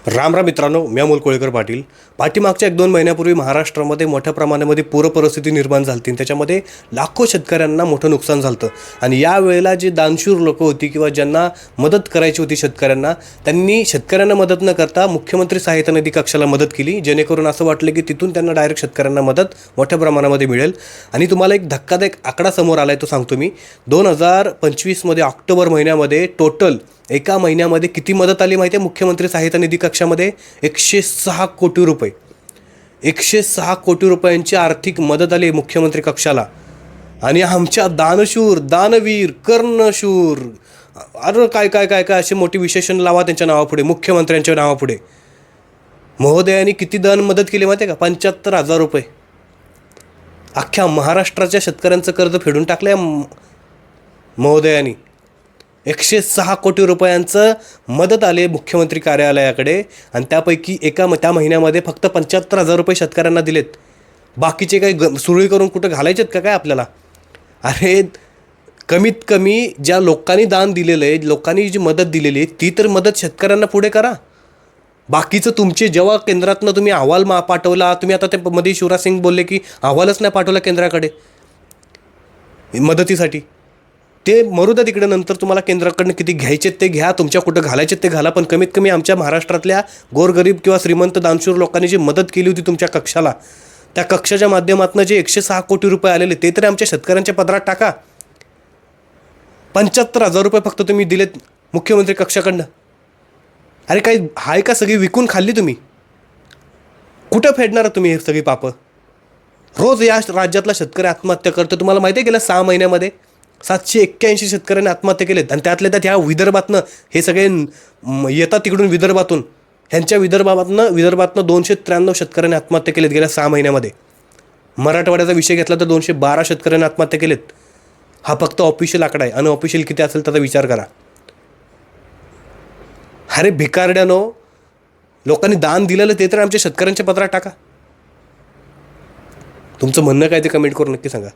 राम राम मित्रांनो, मी अमोल कोळेकर पाटील. पाठीमागच्या 1-2 महिन्यापूर्वी महाराष्ट्रामध्ये मोठ्या प्रमाणामध्ये पूरपरिस्थिती निर्माण झाली होती. त्याच्यामध्ये लाखो शेतकऱ्यांना मोठं नुकसान झालं होतं. आणि यावेळेला जी दानशूर लोकं होती किंवा ज्यांना मदत करायची होती शेतकऱ्यांना, त्यांनी शेतकऱ्यांना मदत न करता मुख्यमंत्री सहाय्यता निधी कक्षाला मदत केली, जेणेकरून असं वाटलं की तिथून त्यांना डायरेक्ट शेतकऱ्यांना मदत मोठ्या प्रमाणामध्ये मिळेल. आणि तुम्हाला एक धक्कादायक आकडा समोर आला आहे, तो सांगतो मी. 2025मध्ये ऑक्टोबर महिन्यामध्ये टोटल एका महिन्यामध्ये किती मदत आली माहिती आहे मुख्यमंत्री सहाय्यता निधी कक्षामध्ये? 106 कोटी रुपये. 106 कोटी रुपयांची आर्थिक मदत आली मुख्यमंत्री कक्षाला. आणि आमच्या दानशूर, दानवीर, कर्णशूर, अरे काय काय काय काय असे मोठी विशेषण लावा त्यांच्या नावापुढे, मुख्यमंत्र्यांच्या नावापुढे. महोदयांनी किती दान मदत केली माहिती आहे का? 75,000 रुपये. अख्ख्या महाराष्ट्राच्या शेतकऱ्यांचं कर्ज फेडून टाकलं आहे महोदयांनी. 106 कोटी रुपयांचं मदत आले मुख्यमंत्री कार्यालयाकडे. आणि त्यापैकी त्या महिन्यामध्ये फक्त 75,000 रुपये शेतकऱ्यांना दिलेत. बाकीचे काही सुरळी करून कुठं घालायचेत का काय आपल्याला? अरे कमीत कमी ज्या लोकांनी दान दिलेलं आहे, लोकांनी जी मदत दिलेली आहे, ती तर मदत शेतकऱ्यांना पुढे करा. बाकीचं तुमचे जेव्हा केंद्रातनं तुम्ही अहवाल पाठवला, तुम्ही आता ते मध्ये शिवराज सिंग बोलले की अहवालच नाही पाठवला केंद्राकडे मदतीसाठी. ते मरू द्या तिकडे, नंतर तुम्हाला केंद्राकडनं किती घ्यायचे ते घ्या, तुमच्या कुठं घालायचे ते घाला. पण कमीत कमी आमच्या महाराष्ट्रातल्या गोरगरीब किंवा श्रीमंत दानशूर लोकांनी जी मदत केली होती तुमच्या कक्षाला, त्या कक्षाच्या माध्यमातून जे 106 कोटी रुपये आलेले ते तरी आमच्या शेतकऱ्यांच्या पदरात टाका. 75,000 रुपये फक्त तुम्ही दिलेत मुख्यमंत्री कक्षाकडनं. अरे काही हाय का? सगळी विकून खाल्ली तुम्ही. कुठं फेडणार तुम्ही हे सगळी पापं? रोज या राज्यातला शेतकरी आत्महत्या करतो. तुम्हाला माहिती आहे गेल्या 6 महिन्यामध्ये 781 शेतकऱ्यांनी आत्महत्या केलेत. आणि त्यातल्या त्यात ह्या विदर्भातनं हे सगळे येतात तिकडून विदर्भातून. ह्यांच्या विदर्भातनं 293 शेतकऱ्यांनी आत्महत्या केलेत गेल्या 6 महिन्यामध्ये. मराठवाड्याचा विषय घेतला तर 212 शेतकऱ्यांनी आत्महत्या केलेत. हा फक्त ऑफिशियल आकडा आहे. अनऑफिशियल किती असेल त्याचा विचार करा. अरे भिकारड्यानो, लोकांनी दान दिलेलं ते तर आमच्या शेतकऱ्यांच्या पदरात टाका. तुमचं म्हणणं काय ते कमेंट करून नक्की सांगा.